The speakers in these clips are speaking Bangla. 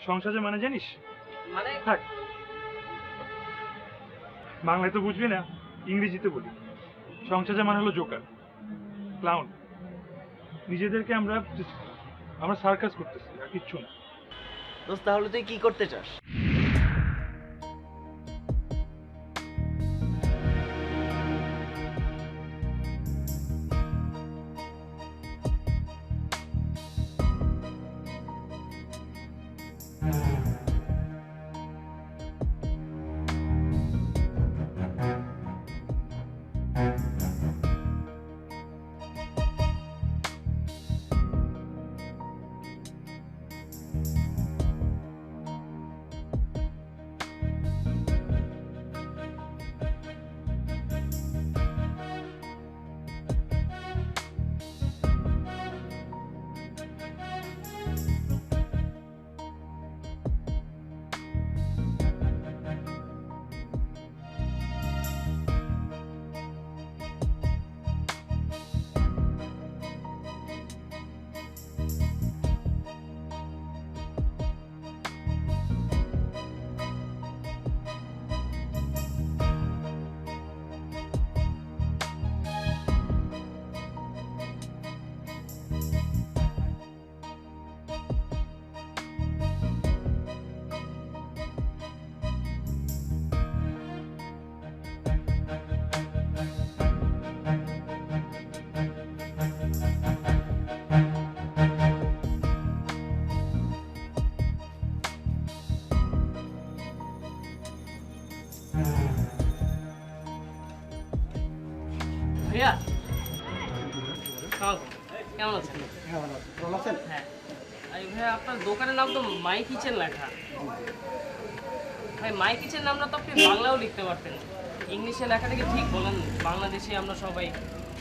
সংসারে মানে জানিস? মানে থাক, বাংলায় তো বুঝবি না, ইংরেজিতে বলি। সংসারে মানে হলো জোকার, ক্লাউন। নিজেদেরকে আমরা আমরা সার্কাস করতেছি, আর কিচ্ছু না। দোস্ত, তাহলে তুই কি করতে চাস? ভাইয়া, কেমন আছেন? হ্যাঁ ভালো আছি। ভালো আছেন? হ্যাঁ। আরে ভাইয়া, আপনার দোকানের নাম তো মাই কিচেন লেখা। ভাই, মাই কিচেন নামটা তো আপনি বাংলাও লিখতে পারতেন। ইংলিশে লেখাটা কি ঠিক বলেন? বাংলাদেশি আমরা সবাই,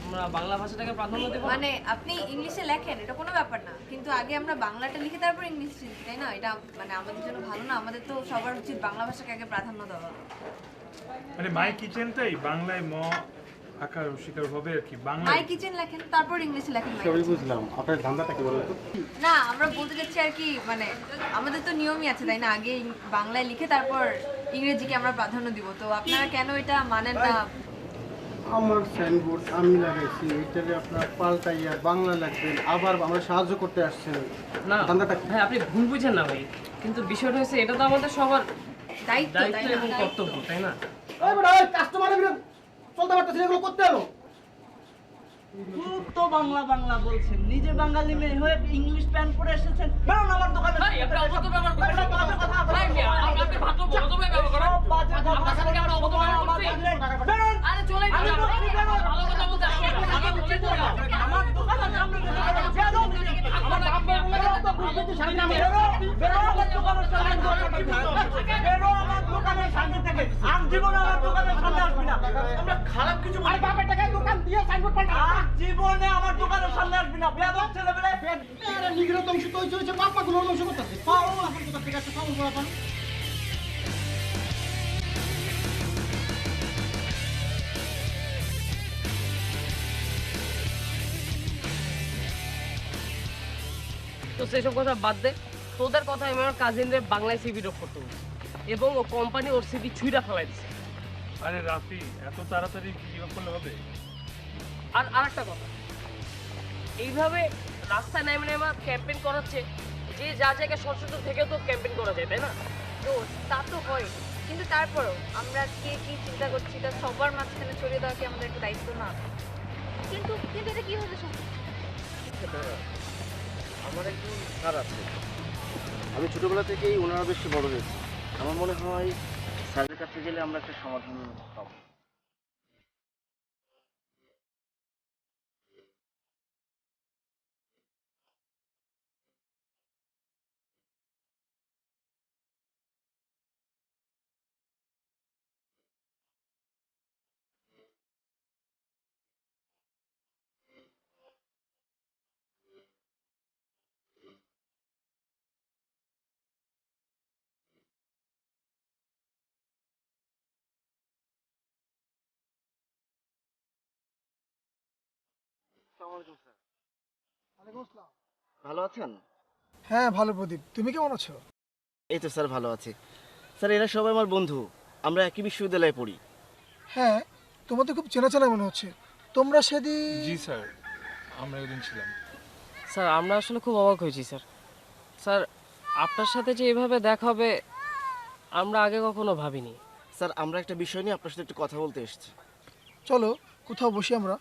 আমরা বাংলা ভাষাটাকে প্রাধান্য দেব। মানে আপনি ইংলিশে লেখেন, এটা কোনো ব্যাপার না, কিন্তু আগে আমরা বাংলাটা লিখে তারপর ইংলিশ লিখি, তাই না? এটা মানে আমাদের জন্য ভালো না? আমাদের তো সবার উচিত বাংলা ভাষাকে আগে প্রাধান্য দেওয়া। মানে মাই কিচেনটাই বাংলায় ম আকার স্বীকার হবে আর কি, বাংলা। মাই কিচেন লেখেন, তারপর ইংলিশে লেখেন মাই সবই কিচেন। বুঝলাম। আপনার ধান্দাটা কি বলেন তো? না, আমরা বলতে চাচ্ছি আর কি, মানে আমাদের তো নিয়মই আছে, তাই না? আগে বাংলায় লিখে তারপর ইংরেজিকে আমরা প্রাধান্য দিব, তো আপনারা কেন এটা মানেন না? আমার সাইনবোর্ড আমি লাগাইছি, এটারে আপনার পাল্টাইয়া বাংলা লাগবেন, আবার আমরা সাহায্য করতে আসছেন। না ধান্দাটা কি? ভাই, আপনি ভুল বুঝেন না ভাই। কিন্তু বিষয়টা হচ্ছে, এটা তো আমাদের সবার দায়িত্ব, তাই দায়িত্ব না? এবং কর্তব্য, তাই না? ওই বেটা, ওই কাস্টমারের বিরুদ্ধে চলতে পারতেছি না, এগুলো করতে হলো। খুব তো বাংলা বাংলা বলছেন, নিজে বাঙালি মেয়ে হয়ে ইংলিশ প্যান্ট পরে এসেছেন। বেরোন আমার দোকানে। ভাই, আপনি অভদ্র ব্যবহার করবেন না। ভাই, আপনি ভাদ্র ভদ্রভাবে ব্যবহার করেন। সব বাজে কথা আপনার সাথে কি আমরা অভদ্র ব্যবহার আমার করছি? দোকানে। বেরোন। আরে চলে আমি যান। বলছি বেরোন। ভালো কথা বলতে আসবেন না। আমি বলছি বেরোন। আমার দোকানের সামনে থেকে বেরোন। বেরোন। আমার দাম্বার বেরোন তো বুঝতে সামনে বেরোন। বেরোন আমার দোকানের সামনে থেকে। বেরোন আমার দোকানের সামনে থেকে। আর জীবনে আমার দোকানের সামনে আসবি না। আমরা খারাপ কিছু বলি। বাপের টাকায় দোকান দিয়ে সাইনবোর্ড পাল্টা। আর জীবনে আমার দোকানের সামনে আসবি না। বেয়াদব ছেলে বেলে। আরে নিগৃহীত অংশ তো হয়েছে, বাপ মা গুলো অংশ করতেছে। পাও আপনার দোকান থেকে একটা সামন করা পান। তো সেসব কথা বাদ দে। তোদের কথা আমি আমার কাজিনদের বাংলায় সিভি ড্রপ করতে বলছি, এবং ও কোম্পানি ওর সিভি ছুঁড়া ফেলাই দিচ্ছে। আরে রাফি, এত তাড়াতাড়ি গিভ আপ করলে হবে? আর আরেকটা কথা, এইভাবে রাস্তায় নেমে নেমে ক্যাম্পেইন করাচ্ছে, যে যা জায়গায় সচেতন থেকে তো ক্যাম্পেইন করা যায়, তাই না? দোষ, তা তো হয়, কিন্তু তারপরও আমরা কে কি চিন্তা করছি তা সবার মাঝখানে ছড়িয়ে দেওয়া কি আমাদের একটা দায়িত্ব না? কিন্তু কিন্তু এটা কিভাবে সম্ভব? আমার একজন স্যার আছে, আমি ছোটবেলা থেকেই ওনারা বেশি বড় হয়েছি। আমার মনে হয় স্যারের কাছে গেলে আমরা একটা সমাধান পাবো। আসসালামু আলাইকুম স্যার। ওয়ালাইকুম আসসালাম। ভালো আছেন? হ্যাঁ ভালো প্রদীপ, তুমি কেমন আছো? এই তো স্যার ভালো আছি। স্যার এরা সবাই আমার বন্ধু, আমরা একই বিশ্ববিদ্যালয়ে পড়ি। হ্যাঁ, তোমাদের খুব চেনা চেনা মনে হচ্ছে। তোমরা সেদিন... জি স্যার, আমরা ওদিন ছিলাম। স্যার আমরা আসলে খুব অবাক হয়েছি স্যার। স্যার আপনার সাথে যে এভাবে দেখা হবে আমরা আগে কখনো ভাবিনি। স্যার আমরা একটা বিষয় নিয়ে আপনার সাথে একটু কথা বলতে এসেছি। চলো কোথাও বসি আমরা।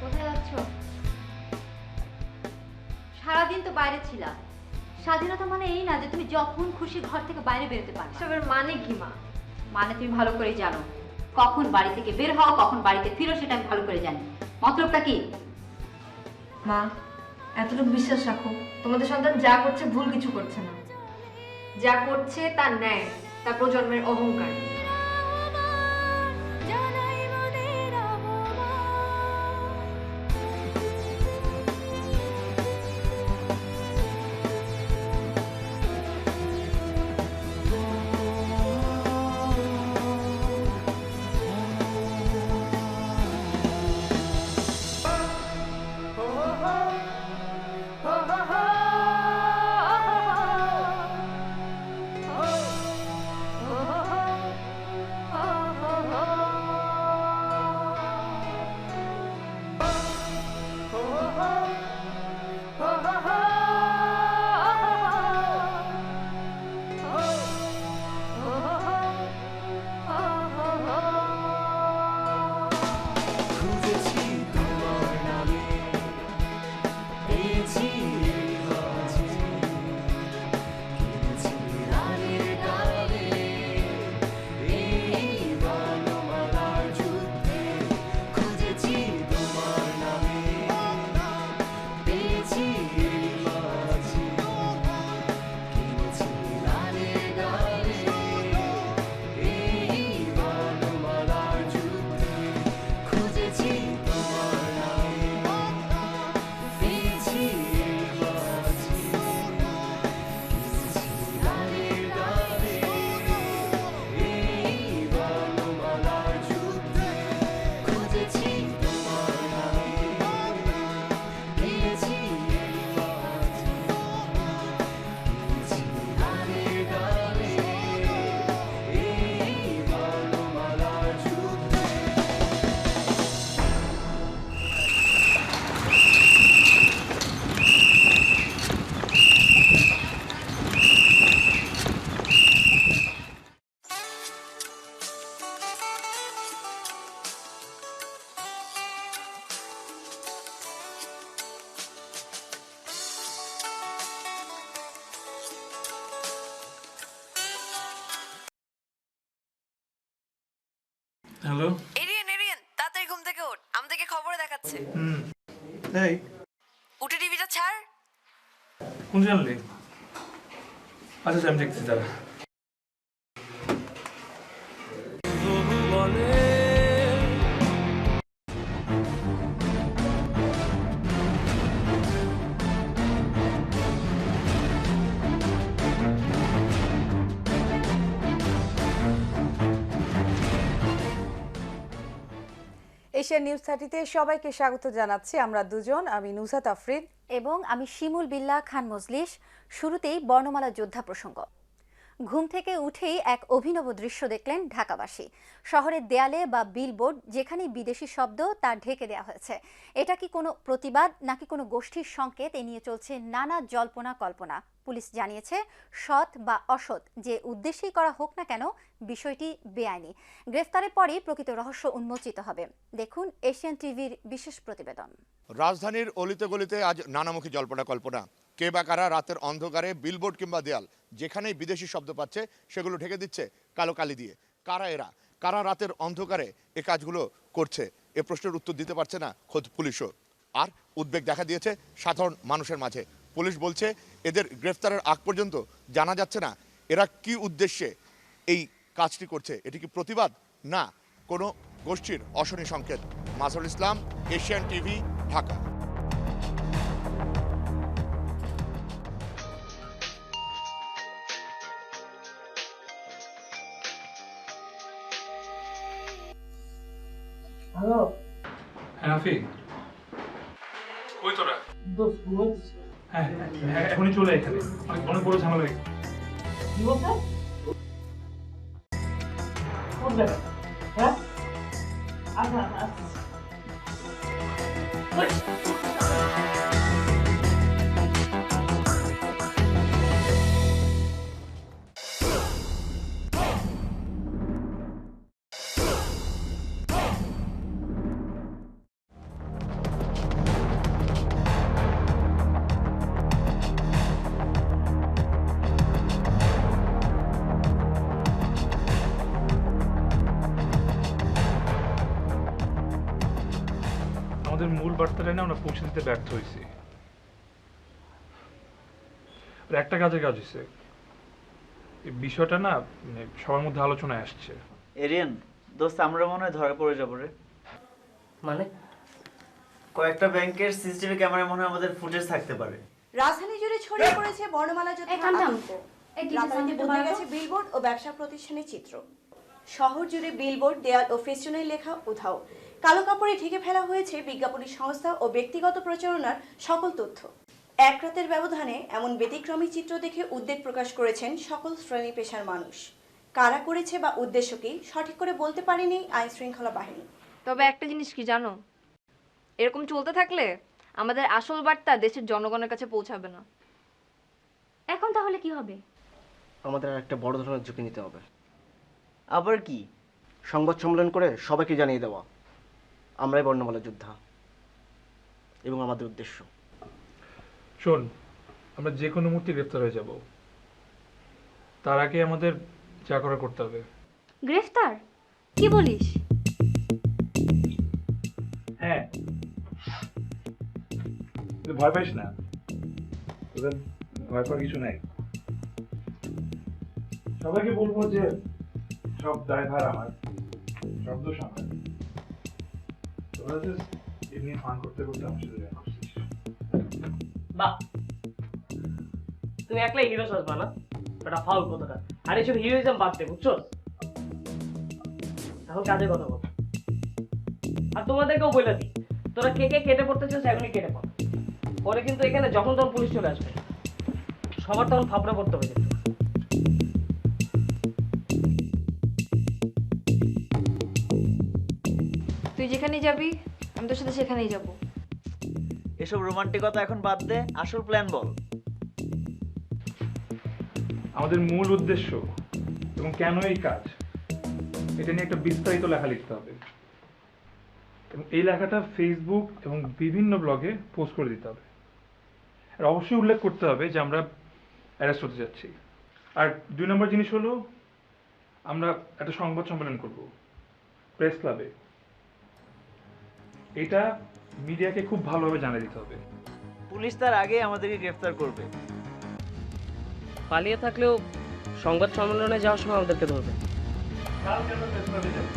কোথায় যাচ্ছ? সারাদিন তো বাইরে ছিলা। স্বাধীনতা মানে এই না যে তুমি যখন খুশি ঘর থেকে বাইরে বেরোতে পারো। সবের মানে কি মা? মানে তুমি ভালো করে জানো কখন বাড়ি থেকে বের হও, কখন বাড়িতে ফিরো, সেটা আমি ভালো করে জানি। মতলবটা কি? মা, এতটুকু বিশ্বাস রাখো, তোমাদের সন্তান যা করছে ভুল কিছু করছে না। যা করছে তার ন্যায়, তার প্রজন্মের অহংকার। হ্যালো। এরিয়ান, এরিয়ান, তাড়াতাড়ি ঘুম থেকে ওঠ, আমাদেরকে খবরে দেখাচ্ছে। তাই? উঠে টিভিটা ছাড়। কোন জানলে? আচ্ছা আমি দেখছি দাঁড়া। এশিয়ান নিউজ 30-তে সবাইকে স্বাগত জানাচ্ছি। আমরা দুজন, আমি নুসরাত আফরিন এবং আমি শিমুল বিল্লাহ খান মজলিস। শুরুতেই বর্ণমালা যোদ্ধা প্রসঙ্গ। ঘুম থেকে উঠেই এক অভিনব দৃশ্য দেখলেন ঢাকাবাসী। শহরের দেয়ালে বা বিলবোর্ড যেখানেই বিদেশি শব্দ তা ঢেকে দেওয়া হয়েছে। এটা কি কোনো প্রতিবাদ নাকি কোনো গোষ্ঠীর সংকেত, এ নিয়ে চলছে নানা জল্পনা কল্পনা। পুলিশ জানিয়েছে, সৎ বা অসৎ যে উদ্দেশ্যেই করা হোক না কেন, বিষয়টি বেআইনি। গ্রেফতারের পরই প্রকৃত রহস্য উন্মোচিত হবে। দেখুন এশিয়ান টিভির বিশেষ প্রতিবেদন। রাজধানীর অলিতে গলিতে আজ নানামুখী জল্পনা কল্পনা। কে বা কারা রাতের অন্ধকারে বিলবোর্ড কিংবা দেয়াল যেখানেই বিদেশি শব্দ পাচ্ছে সেগুলো ঢেকে দিচ্ছে কালো কালি দিয়ে। কারা এরা? কারা রাতের অন্ধকারে এ কাজগুলো করছে? এ প্রশ্নের উত্তর দিতে পারছে না খোদ পুলিশও। আর উদ্বেগ দেখা দিয়েছে সাধারণ মানুষের মাঝে। পুলিশ বলছে, এদের গ্রেফতারের আগ পর্যন্ত জানা যাচ্ছে না এরা কি উদ্দেশ্যে এই কাজটি করছে। এটি কি প্রতিবাদ না কোনো গোষ্ঠীর অশনি সংকেত? Mazharul Islam, Asian TV, Dhaka. Hello হ্যাঁ আফি, কই তোরা? দোস্ত ঘুমাচ্ছিস? হ্যাঁ হ্যাঁ, এখনই চলে এখানে, অনেক বড় ঝামেলা হয়ে গেছে। কি বলছো? কোন জায়গায়? হ্যাঁ আচ্ছা আচ্ছা আচ্ছা। আমাদের মূল বার্তাটা না আমরা পৌঁছে দিতে ব্যর্থ হয়েছি। একটা কাজের কাজ হয়েছে, এই বিষয়টা না মানে সবার মধ্যে আলোচনায় আসছে। এরিয়ান দোস্ত, আমরা মনে হয় ধরা পড়ে যাবো রে। মানে কয়েকটা ব্যাংকের সিসিটিভি ক্যামেরায় মনে হয় আমাদের ফুটেজ থাকতে পারে। রাজধানী জুড়ে ছড়িয়ে পড়েছে বর্ণমালা যুদ্ধের আতঙ্ক। রাতারাতি বদলে গেছে বিলবোর্ড ও ব্যবসা প্রতিষ্ঠানের চিত্র। শহর জুড়ে বিলবোর্ড, দেয়াল ও ফেস্টুনের লেখা উধাও। কালো কাপড়ে ঢেকে ফেলা হয়েছে বিজ্ঞাপনী সংস্থা ও ব্যক্তিগত প্রচারণার সকল তথ্য। এক রাতের ব্যবধানে এমন ব্যতিক্রমী চিত্র দেখে উদ্বেগ প্রকাশ করেছেন সকল শ্রেণী পেশার মানুষ। কারা করেছে বা উদ্দেশ্য কি সঠিক করে বলতে পারেনি আইন শৃঙ্খলা বাহিনী। তবে একটা জিনিস কি জানো, এরকম চলতে থাকলে আমাদের আসল বার্তা দেশের জনগণের কাছে পৌঁছাবে না। এখন তাহলে কি হবে? আমাদের আর একটা বড় ধরনের ঝুঁকি নিতে হবে। আবার কি? সংবাদ সম্মেলন করে সবাইকে জানিয়ে দেওয়া আমরাই বর্ণমালা যোদ্ধা এবং আমাদের উদ্দেশ্য। শোন, আমরা যে কোনো মুহূর্তে গ্রেফতার হয়ে যাব, তার আগে আমাদের যা করা করতে হবে। গ্রেফতার? কি বলিস? হ্যাঁ, তুই ভয় পাইস না, তোদের ভয় পাওয়ার কিছু নাই। সবাইকে বলবো যে সব ড্রাইভার আমার, সব দোষ আমার। তোরা জাস্ট এমনি ফান করতে করতে আমার সাথে দেখা করছিস। বাহ, তুমি একলাই হিরো সাজবা না, এটা ফাউল কথাটা। আর এইসব হিরোইজম বাদ দে, বুঝছো? এখন কাজের কথা বল। আর তোমাদেরকেও বলে দিই, তোরা কে কে কেটে পড়তে চাস এখনই কেটে পড়। পরে কিন্তু এখানে যখন তখন পুলিশ চলে আসবে, সবার তখন ফাপড়া পড়তে হবে কিন্তু। তুই যেখানেই যাবি আমি তোর সাথে সেখানেই যাব। এসব রোমান্টিকতা এখন বাদ দে, আসল প্ল্যান বল। আমাদের মূল উদ্দেশ্য এবং কেন এই কাজ, এটা নিয়ে একটা বিস্তারিত লেখা লিখতে হবে এবং এই লেখাটা ফেসবুক এবং বিভিন্ন ব্লগে পোস্ট করে দিতে হবে। আর অবশ্যই উল্লেখ করতে হবে যে আমরা অ্যারেস্ট হতে যাচ্ছি। আর 2 নম্বর জিনিস হলো, আমরা একটা সংবাদ সম্মেলন করব প্রেস ক্লাবে। এটা মিডিয়াকে খুব ভালোভাবে জানিয়ে দিতে হবে। পুলিশ তার আগে আমাদেরকে গ্রেফতার করবে। পালিয়ে থাকলেও সংবাদ সম্মেলনে যাওয়ার সময় আমাদেরকে ধরবে। কালকে আমরা প্রেস ক্লাবে যাব।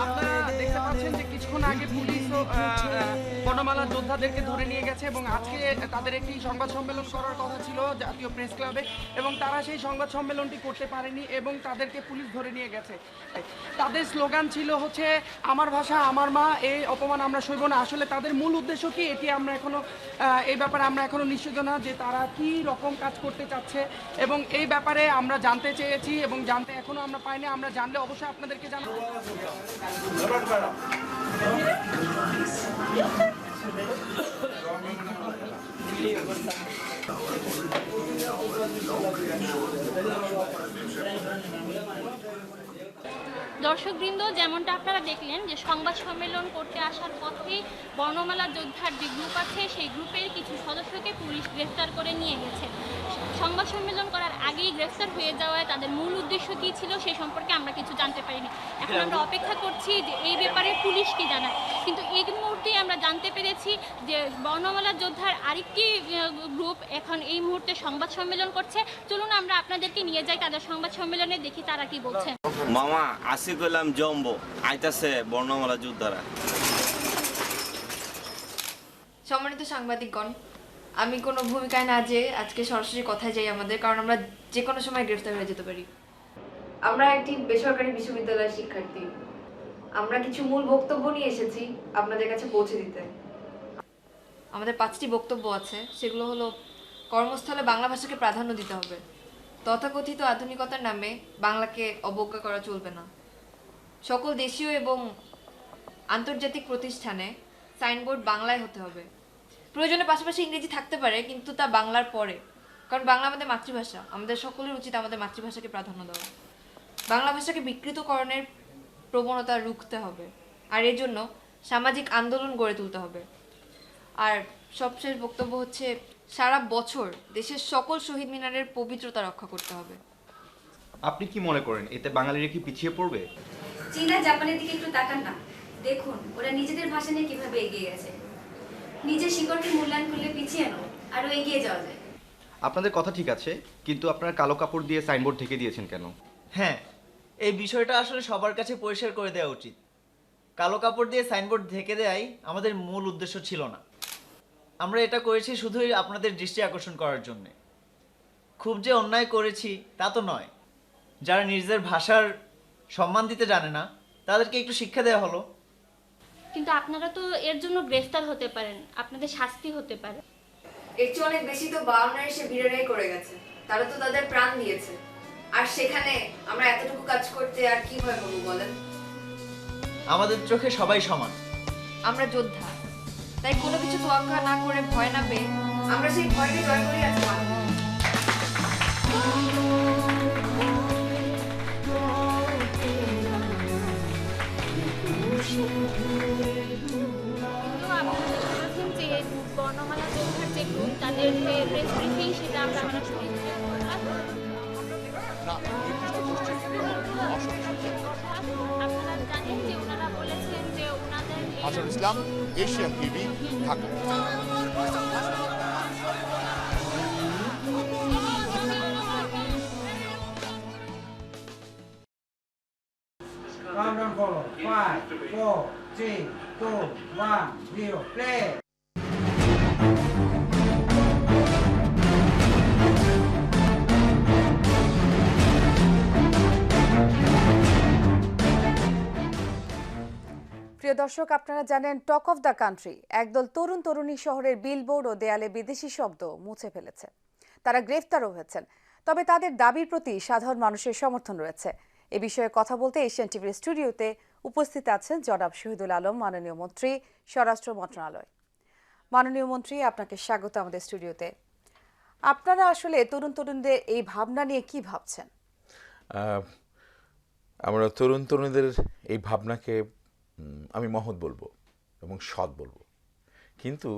আপনারা দেখতে পাচ্ছেন যে কিছুক্ষণ আগে পুলিশ বর্ণমালা যোদ্ধাদেরকে ধরে নিয়ে গেছে এবং আজকে তাদের একটি সংবাদ সম্মেলন করার কথা ছিল জাতীয় প্রেস ক্লাবে এবং তারা সেই সংবাদ সম্মেলনটি করতে পারেনি এবং তাদেরকে পুলিশ ধরে নিয়ে গেছে। তাদের স্লোগান ছিল হচ্ছে আমার ভাষা আমার মা, এই অপমান আমরা সইব না। আসলে তাদের মূল উদ্দেশ্য কি এটি আমরা এখনো এই ব্যাপারে আমরা এখনো নিশ্চিত না যে তারা কি রকম কাজ করতে চাচ্ছে এবং এই ব্যাপারে আমরা জানতে চেয়েছি এবং জানতে এখনো আমরা পাইনি। আমরা জানলে অবশ্যই আপনাদেরকে জানাবো। দর্শকবৃন্দ, যেমনটা আপনারা দেখলেন যে সংবাদ সম্মেলন করতে আসার পথেই বর্ণমালা যোদ্ধার যে গ্রুপ আছে সেই গ্রুপের কিছু সদস্যকে পুলিশ গ্রেফতার করে নিয়ে গেছে। সংবাদ সম্মেলন করার আগেই গ্রেফতার হয়ে যাওয়ায় তাদের মূল উদ্দেশ্য কী ছিল সে সম্পর্কে আমরা কিছু জানতে পারিনি। এখন আমরা অপেক্ষা করছি যে এই ব্যাপারে পুলিশ কি জানায়, কিন্তু এই মুহূর্তেই আমরা জানতে পেরেছি যে বর্ণমালা যোদ্ধার আরেকটি গ্রুপ এখন এই মুহূর্তে সংবাদ সম্মেলন করছে। চলুন আমরা আপনাদেরকে নিয়ে যাই তাদের সংবাদ সম্মেলনে, দেখি তারা কি বলছেন। মামা আসি কইলাম জম্বো আইতাছে বর্ণমালা যোদ্ধারা। সম্মানিত সাংবাদিকগণ, আমি কোনো ভূমিকায় না যে আজকে সরাসরি কথায় যাই আমাদের, কারণ আমরা যে কোনো সময় গ্রেফতার হয়ে যেতে পারি। আমরা একটি বেসরকারি বিশ্ববিদ্যালয়ের শিক্ষার্থী। আমরা কিছু মূল বক্তব্য নিয়ে এসেছি আপনাদের কাছে পৌঁছে দিতে। আমাদের 5টি বক্তব্য আছে, সেগুলো হলো কর্মস্থলে বাংলা ভাষাকে প্রাধান্য দিতে হবে, তথাকথিত আধুনিকতার নামে বাংলাকে অবজ্ঞা করা চলবে না, সকল দেশীয় এবং আন্তর্জাতিক প্রতিষ্ঠানে সাইনবোর্ড বাংলায় হতে হবে, প্রয়োজনে পাশাপাশি ইংরেজি থাকতে পারে কিন্তু তা বাংলার পরে, কারণ বাংলা আমাদের মাতৃভাষা, আমাদের সকলের উচিত আমাদের মাতৃভাষাকে প্রাধান্য দেওয়া। বাংলা ভাষাকে বিকৃতকরণের প্রবণতা রুখতে হবে, আর এর জন্য সামাজিক আন্দোলন গড়ে তুলতে হবে। আর সবশেষ বক্তব্য হচ্ছে সারা বছর দেশের সকল শহীদ মিনারের পবিত্রতা রক্ষা করতে হবে। আপনি কি মনে করেন এতে বাঙালিরা কি পিছিয়ে পড়বে? চীনা জাপানের দিকে একটু তাকান না, দেখুন ওরা নিজেদের ভাষা নিয়ে কিভাবে এগিয়ে গেছে। নিজের শিকড়কে মূল্যায়ন করলে পিছিয়ে নয়, আরো এগিয়ে যাওয়া যায়। আপনাদের কথা ঠিক আছে, কিন্তু আপনারা কালো কাপড় দিয়ে সাইনবোর্ড ঢেকে দিয়েছেন কেন? হ্যাঁ, এই বিষয়টা আসলে সবার কাছে পরিষ্কার করে দেওয়া উচিত। কালো কাপড় দিয়ে সাইনবোর্ড ঢেকে দেওয়াই আমাদের মূল উদ্দেশ্য ছিল না। আমরা এটা করেছি শুধুই আপনাদের দৃষ্টি আকর্ষণ করার জন্য। খুব যে অন্যায় করেছি তা তো নয়। যারা নিজেদের ভাষার সম্মান দিতে জানে না তাদেরকে একটু শিক্ষা দেওয়া হলো। কিন্তু আপনারা তো এর জন্য গ্রেফতার হতে পারেন, আপনাদের শাস্তি হতে পারে। এর চেয়ে অনেক বেশি তো বাউন্ডারি সে বীরেরাই করে গেছে, তারা তো তাদের প্রাণ দিয়েছে, আর সেখানে আমরা এতটুকু কাজ করতে আর কি ভয় পাবো বলেন? আমাদের চোখে সবাই সমান। আমরা যোদ্ধা, তাই কোনো কিছু তোয়াক্কা না করে ভয় না পেয়ে আমরা সেই ভয়কে জয় করে আছি। বর্ণমালা যোদ্ধার যে গ্রুপ তাদের যে প্রেস ব্রিফিং সেটা আমরা আপনারা জানেন যে ওনারা বলেছেন যে ওনাদের Hasan Islam, Asian TV, Dhaka. Countdown follow. 5, 4, 3, 2, 1, 0. Play. প্রিয় দর্শক, আপনারা জানেন টক অফ দ্য কান্ট্রি একদল তরুণ তরুণী শহরের বিলবোর্ড ও দেয়ালে বিদেশি শব্দ মুছে ফেলেছে। তারা গ্রেফতারও হয়েছেন। তবে তাদের দাবির প্রতি সাধারণ মানুষের সমর্থন রয়েছে। এ বিষয়ে কথা বলতে এশিয়ান টিভির স্টুডিওতে উপস্থিত আছেন জনাব শহীদুল আলম, মাননীয় মন্ত্রী, স্বরাষ্ট্র মন্ত্রণালয়। মাননীয় মন্ত্রী, আপনাকে স্বাগত আমাদের স্টুডিওতে। আপনারা আসলে তরুণ তরুণদের এই ভাবনা নিয়ে কি ভাবছেন? আমরা তরুণ তরুণীদের এই ভাবনাকে আমি মহৎ বলবো এবং সৎ বলবো, কিন্তু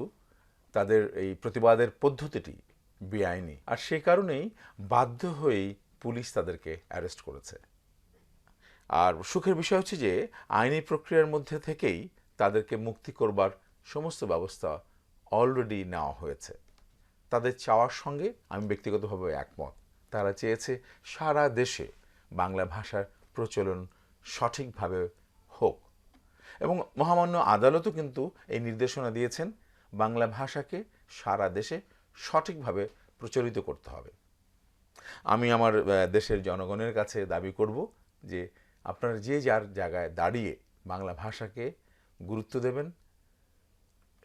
তাদের এই প্রতিবাদের পদ্ধতিটি বেআইনি, আর সে কারণেই বাধ্য হয়েই পুলিশ তাদেরকে অ্যারেস্ট করেছে। আর সুখের বিষয় হচ্ছে যে আইনি প্রক্রিয়ার মধ্যে থেকেই তাদেরকে মুক্তি করবার সমস্ত ব্যবস্থা অলরেডি নেওয়া হয়েছে। তাদের চাওয়ার সঙ্গে আমি ব্যক্তিগতভাবে একমত। তারা চেয়েছে সারা দেশে বাংলা ভাষার প্রচলন সঠিকভাবে হোক, এবং মহামান্য আদালতও কিন্তু এই নির্দেশনা দিয়েছেন বাংলা ভাষাকে সারা দেশে সঠিকভাবে প্রচলিত করতে হবে। আমি আমার দেশের জনগণের কাছে দাবি করব যে আপনারা যে যার জায়গায় দাঁড়িয়ে বাংলা ভাষাকে গুরুত্ব দেবেন,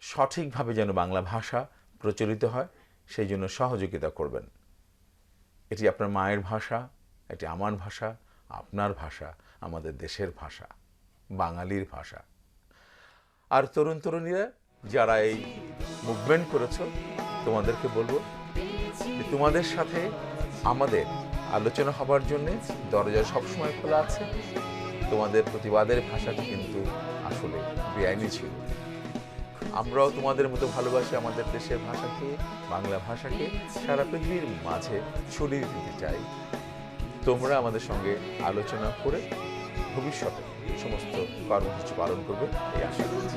সঠিকভাবে যেন বাংলা ভাষা প্রচলিত হয় সেই জন্য সহযোগিতা করবেন। এটি আপনার মায়ের ভাষা, এটি আমার ভাষা, আপনার ভাষা, আমাদের দেশের ভাষা, বাঙালির ভাষা। আর তরুণ তরুণীরা যারা এই মুভমেন্ট করেছো, তোমাদেরকে বলবো যে তোমাদের সাথে আমাদের আলোচনা হবার জন্যে দরজা সবসময় খোলা আছে। তোমাদের প্রতিবাদের ভাষাটি কিন্তু আসলে বেআইনি ছিল। আমরাও তোমাদের মতো ভালোবাসি আমাদের দেশের ভাষাকে, বাংলা ভাষাকে সারা পৃথিবীর মাঝে ছড়িয়ে দিতে চাই। তোমরা আমাদের সঙ্গে আলোচনা করে ভবিষ্যতে সমস্ত কর্মসূচি পালন করবে এই আশা করছি।